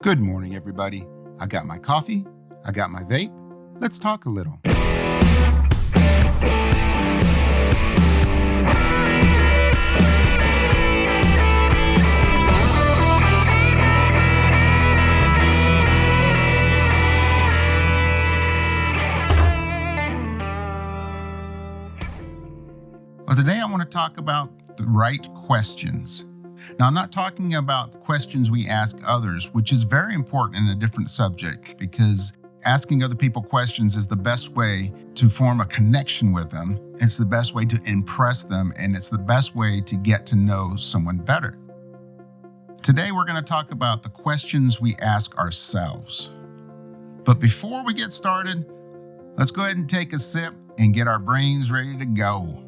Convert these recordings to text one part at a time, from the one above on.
Good morning, everybody. I got my coffee, I got my vape. Let's talk a little. Well, today I want to talk about the right questions. Now, I'm not talking about questions we ask others, which is very important in a different subject, because asking other people questions is the best way to form a connection with them. It's the best way to impress them, and it's the best way to get to know someone better. Today, we're going to talk about the questions we ask ourselves. But before we get started, let's go ahead and take a sip and get our brains ready to go.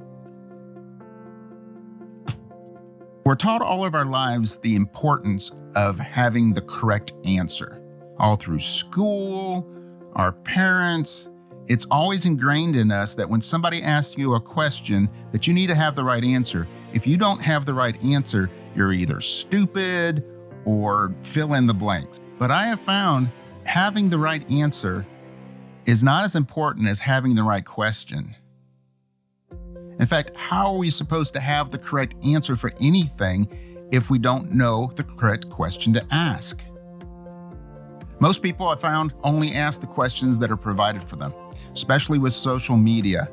We're taught all of our lives the importance of having the correct answer. All through school, our parents, it's always ingrained in us that when somebody asks you a question, that you need to have the right answer. If you don't have the right answer, you're either stupid or fill in the blanks. But I have found having the right answer is not as important as having the right question. In fact, how are we supposed to have the correct answer for anything if we don't know the correct question to ask? Most people, I found, only ask the questions that are provided for them, especially with social media.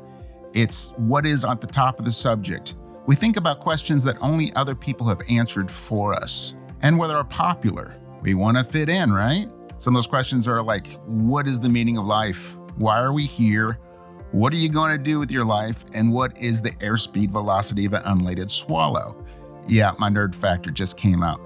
It's what is at the top of the subject. We think about questions that only other people have answered for us and whether are popular. We want to fit in, right? Some of those questions are like, what is the meaning of life? Why are we here? What are you going to do with your life? And what is the airspeed velocity of an unladen swallow? Yeah, my nerd factor just came out.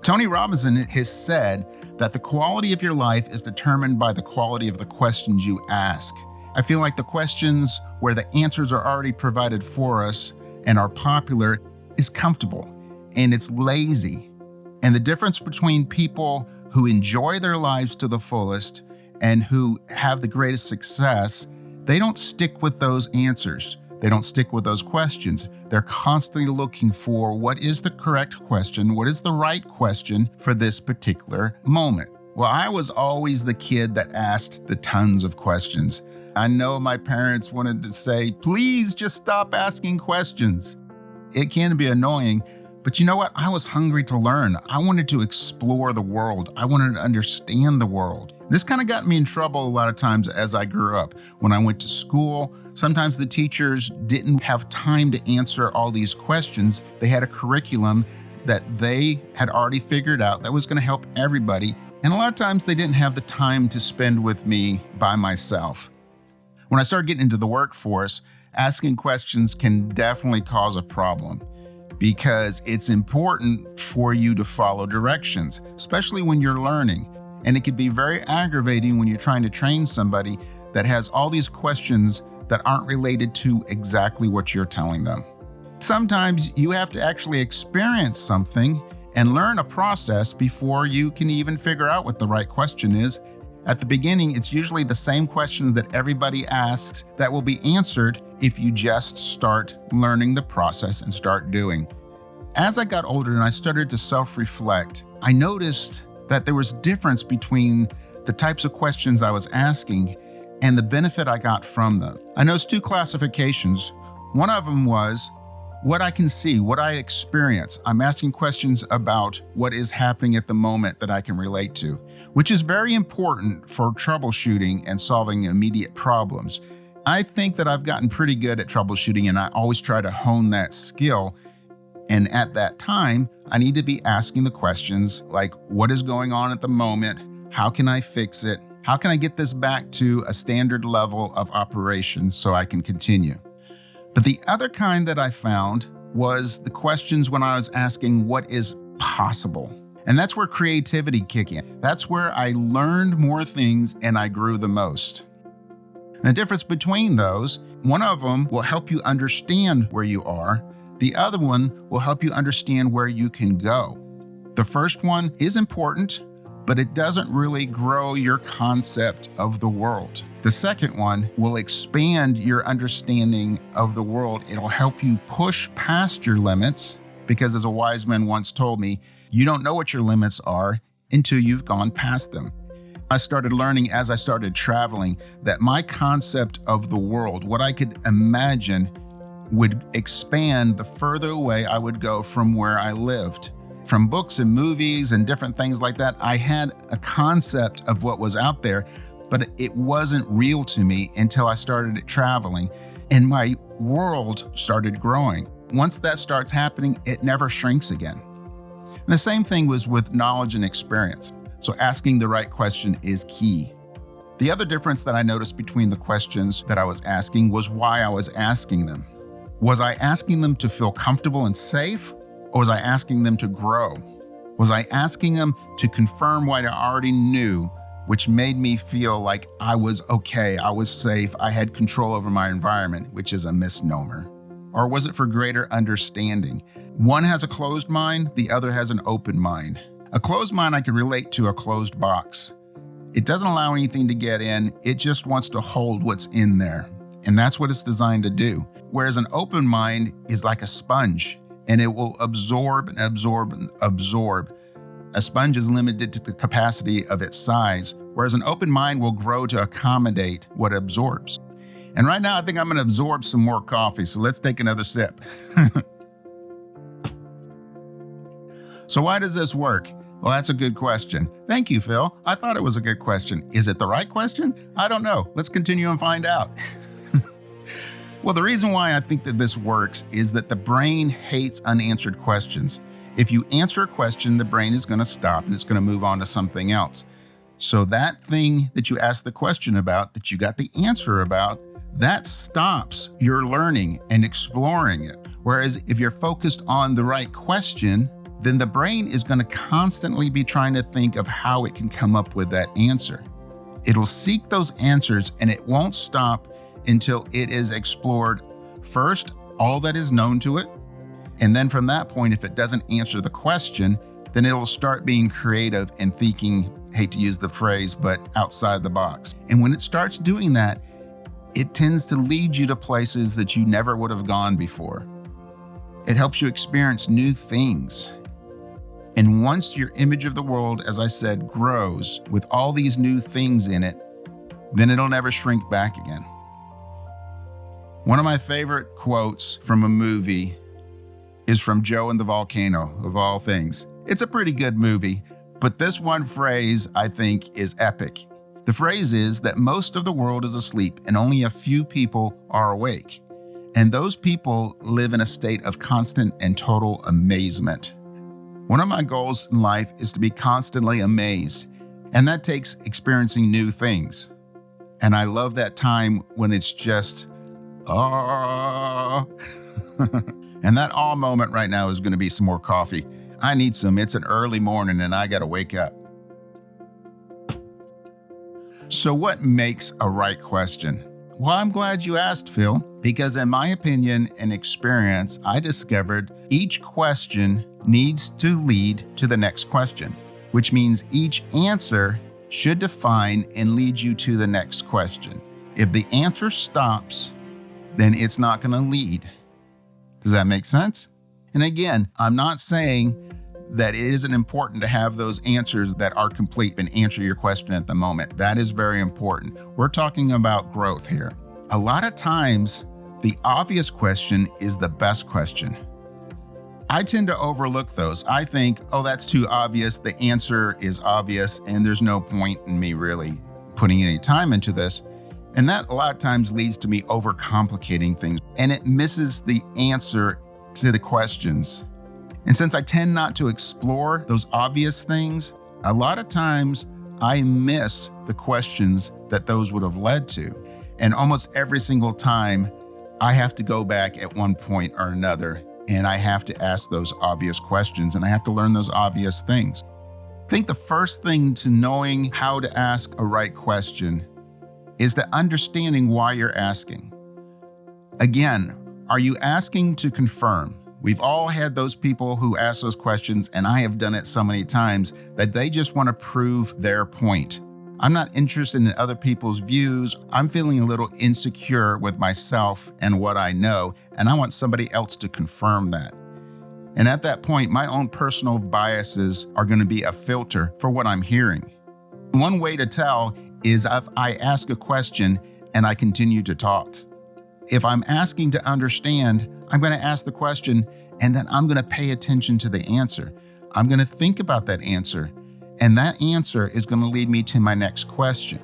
Tony Robbins has said that the quality of your life is determined by the quality of the questions you ask. I feel like the questions where the answers are already provided for us and are popular is comfortable and it's lazy. And the difference between people who enjoy their lives to the fullest and who have the greatest success, they don't stick with those answers. They don't stick with those questions. They're constantly looking for what is the correct question, what is the right question for this particular moment. Well, I was always the kid that asked the tons of questions. I know my parents wanted to say, please just stop asking questions. It can be annoying, but you know what? I was hungry to learn. I wanted to explore the world. I wanted to understand the world. This kind of got me in trouble a lot of times as I grew up. When I went to school, sometimes the teachers didn't have time to answer all these questions. They had a curriculum that they had already figured out that was going to help everybody. And a lot of times they didn't have the time to spend with me by myself. When I started getting into the workforce, asking questions can definitely cause a problem, because it's important for you to follow directions, especially when you're learning. And it can be very aggravating when you're trying to train somebody that has all these questions that aren't related to exactly what you're telling them. Sometimes you have to actually experience something and learn a process before you can even figure out what the right question is. At the beginning, it's usually the same question that everybody asks that will be answered if you just start learning the process and start doing. As I got older and I started to self-reflect, I noticed that there was difference between the types of questions I was asking and the benefit I got from them. I noticed two classifications. One of them was what I can see, what I experience. I'm asking questions about what is happening at the moment that I can relate to, which is very important for troubleshooting and solving immediate problems. I think that I've gotten pretty good at troubleshooting, and I always try to hone that skill. And at that time, I need to be asking the questions like, what is going on at the moment? How can I fix it? How can I get this back to a standard level of operation so I can continue? But the other kind that I found was the questions when I was asking what is possible. And that's where creativity kicked in. That's where I learned more things and I grew the most. And the difference between those, one of them will help you understand where you are. The other one will help you understand where you can go. The first one is important, but it doesn't really grow your concept of the world. The second one will expand your understanding of the world. It'll help you push past your limits Because as a wise man once told me, you don't know what your limits are until you've gone past them. I started learning as I started traveling that my concept of the world, what I could imagine, would expand the further away I would go from where I lived. From books and movies and different things like that, I had a concept of what was out there, but it wasn't real to me until I started traveling and my world started growing. Once that starts happening, it never shrinks again. And the same thing was with knowledge and experience. So asking the right question is key. The other difference that I noticed between the questions that I was asking was why I was asking them. Was I asking them to feel comfortable and safe, or was I asking them to grow? Was I asking them to confirm what I already knew, which made me feel like I was okay, I was safe, I had control over my environment, which is a misnomer? Or was it for greater understanding? One has a closed mind, the other has an open mind. A closed mind I can relate to a closed box. It doesn't allow anything to get in, it just wants to hold what's in there. And that's what it's designed to do. Whereas an open mind is like a sponge, and it will absorb and absorb and absorb. A sponge is limited to the capacity of its size, whereas an open mind will grow to accommodate what it absorbs. And right now, I think I'm gonna absorb some more coffee, so let's take another sip. So why does this work? Well, that's a good question. Thank you, Phil. I thought it was a good question. Is it the right question? I don't know. Let's continue and find out. Well, the reason why I think that this works is that the brain hates unanswered questions. If you answer a question, the brain is going to stop and it's going to move on to something else. So that thing that you asked the question about, that you got the answer about, that stops your learning and exploring it. Whereas if you're focused on the right question, then the brain is going to constantly be trying to think of how it can come up with that answer. It'll seek those answers and it won't stop until it is explored first, all that is known to it. And then from that point, if it doesn't answer the question, then it'll start being creative and thinking, hate to use the phrase, but outside the box. And when it starts doing that, it tends to lead you to places that you never would have gone before. It helps you experience new things. And once your image of the world, as I said, grows with all these new things in it, then it'll never shrink back again. One of my favorite quotes from a movie is from Joe and the Volcano, of all things. It's a pretty good movie, but this one phrase I think is epic. The phrase is that most of the world is asleep and only a few people are awake. And those people live in a state of constant and total amazement. One of my goals in life is to be constantly amazed, and that takes experiencing new things. And I love that time when it's just, ah. And that awe moment right now is going to be some more coffee. I need some. It's an early morning and I got to wake up. So what makes a right question? Well, I'm glad you asked, Phil, because in my opinion and experience, I discovered each question needs to lead to the next question, which means each answer should define and lead you to the next question. If the answer stops, then it's not going to lead. Does that make sense? And again, I'm not saying that it isn't important to have those answers that are complete and answer your question at the moment. That is very important. We're talking about growth here. A lot of times, the obvious question is the best question. I tend to overlook those. I think, oh, that's too obvious. The answer is obvious, and there's no point in me really putting any time into this. And that a lot of times leads to me overcomplicating things, and it misses the answer to the questions. And since I tend not to explore those obvious things, a lot of times I miss the questions that those would have led to. And almost every single time, I have to go back at one point or another, and I have to ask those obvious questions, and I have to learn those obvious things. I think the first thing to knowing how to ask a right question is to understanding why you're asking. Again, are you asking to confirm? We've all had those people who ask those questions, and I have done it so many times that they just want to prove their point. I'm not interested in other people's views. I'm feeling a little insecure with myself and what I know, and I want somebody else to confirm that. And at that point, my own personal biases are going to be a filter for what I'm hearing. One way to tell is if I ask a question and I continue to talk. If I'm asking to understand, I'm going to ask the question and then I'm going to pay attention to the answer. I'm going to think about that answer, and that answer is going to lead me to my next question.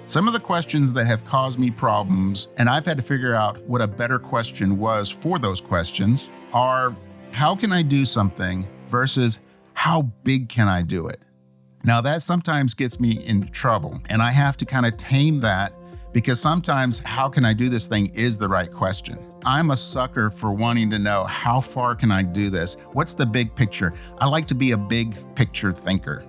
Some of the questions that have caused me problems, and I've had to figure out what a better question was for those questions, are how can I do something versus how big can I do it? Now that sometimes gets me in trouble, and I have to kind of tame that because sometimes how can I do this thing is the right question. I'm a sucker for wanting to know how far can I do this? What's the big picture? I like to be a big picture thinker.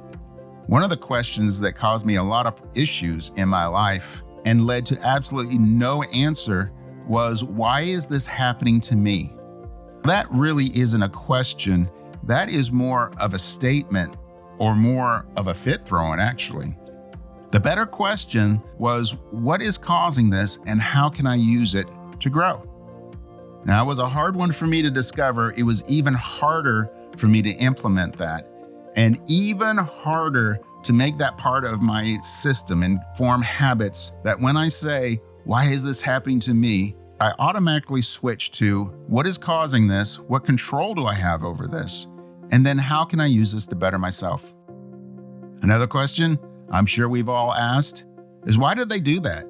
One of the questions that caused me a lot of issues in my life and led to absolutely no answer was, why is this happening to me? That really isn't a question. That is more of a statement or more of a fit throwing, actually. The better question was, what is causing this and how can I use it to grow? Now, it was a hard one for me to discover. It was even harder for me to implement that, and even harder to make that part of my system and form habits that when I say, why is this happening to me? I automatically switch to, what is causing this? What control do I have over this? And then how can I use this to better myself? Another question I'm sure we've all asked is, why did they do that?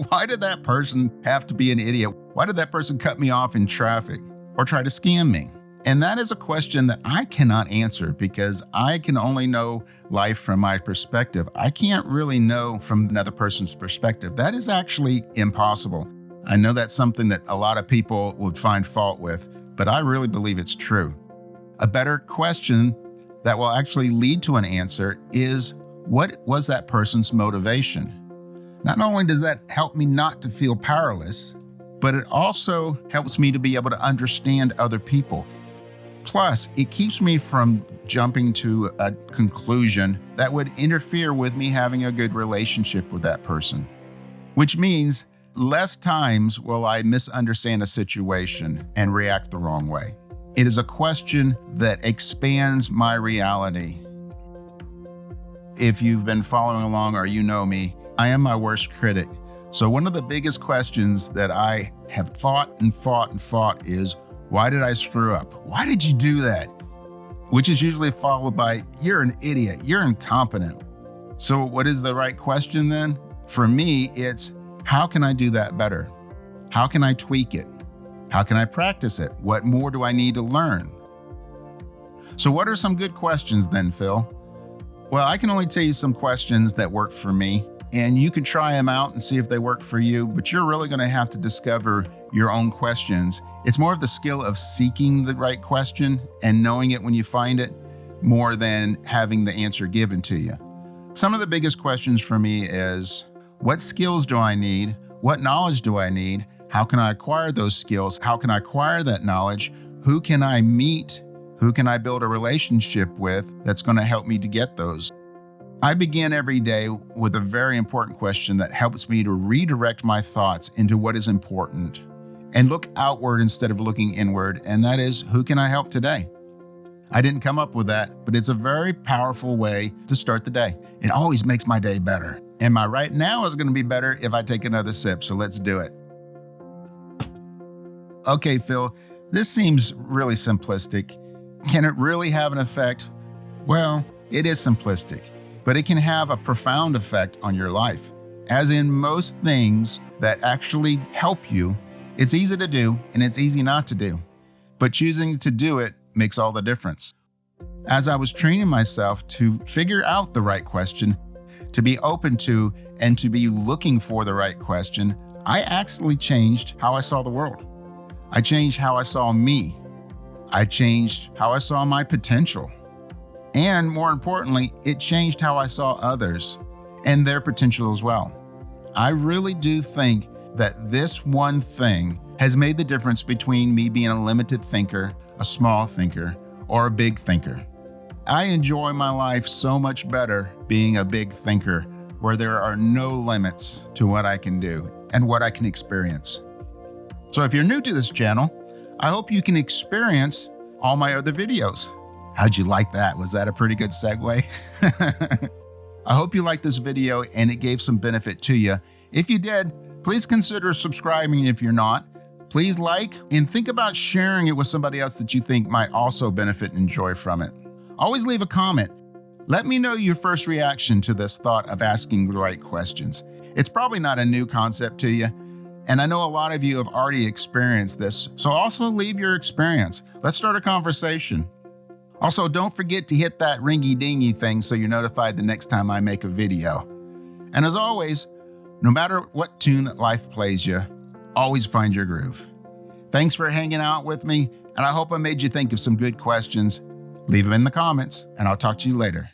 Why did that person have to be an idiot? Why did that person cut me off in traffic or try to scam me? And that is a question that I cannot answer because I can only know life from my perspective. I can't really know from another person's perspective. That is actually impossible. I know that's something that a lot of people would find fault with, but I really believe it's true. A better question that will actually lead to an answer is, what was that person's motivation? Not only does that help me not to feel powerless, but it also helps me to be able to understand other people. Plus, it keeps me from jumping to a conclusion that would interfere with me having a good relationship with that person, which means less times will I misunderstand a situation and react the wrong way. It is a question that expands my reality. If you've been following along or you know me, I am my worst critic. So one of the biggest questions that I have fought is, why did I screw up? Why did you do that? Which is usually followed by, you're an idiot, you're incompetent. So what is the right question then? For me, it's, how can I do that better? How can I tweak it? How can I practice it? What more do I need to learn? So what are some good questions then, Phil? Well, I can only tell you some questions that work for me, and you can try them out and see if they work for you, but you're really going to have to discover your own questions. It's more of the skill of seeking the right question and knowing it when you find it, more than having the answer given to you. Some of the biggest questions for me is, what skills do I need? What knowledge do I need? How can I acquire those skills? How can I acquire that knowledge? Who can I meet? Who can I build a relationship with that's going to help me to get those? I begin every day with a very important question that helps me to redirect my thoughts into what is important and look outward instead of looking inward, and that is, who can I help today? I didn't come up with that, but it's a very powerful way to start the day. It always makes my day better. And my right now is going to be better if I take another sip, so let's do it. Okay, Phil, this seems really simplistic. Can it really have an effect? Well, it is simplistic, but it can have a profound effect on your life. As in most things that actually help you, it's easy to do and it's easy not to do, but choosing to do it makes all the difference. As I was training myself to figure out the right question, to be open to and to be looking for the right question, I actually changed how I saw the world. I changed how I saw me. I changed how I saw my potential. And more importantly, it changed how I saw others and their potential as well. I really do think that this one thing has made the difference between me being a limited thinker, a small thinker, or a big thinker. I enjoy my life so much better being a big thinker, where there are no limits to what I can do and what I can experience. So if you're new to this channel, I hope you can experience all my other videos. How'd you like that? Was that a pretty good segue? I hope you liked this video and it gave some benefit to you. If you did, please consider subscribing if you're not. Please like and think about sharing it with somebody else that you think might also benefit and enjoy from it. Always leave a comment. Let me know your first reaction to this thought of asking the right questions. It's probably not a new concept to you, and I know a lot of you have already experienced this, so also leave your experience. Let's start a conversation. Also, don't forget to hit that ringy-dingy thing so you're notified the next time I make a video. And as always, no matter what tune that life plays you, always find your groove. Thanks for hanging out with me, and I hope I made you think of some good questions. Leave them in the comments, and I'll talk to you later.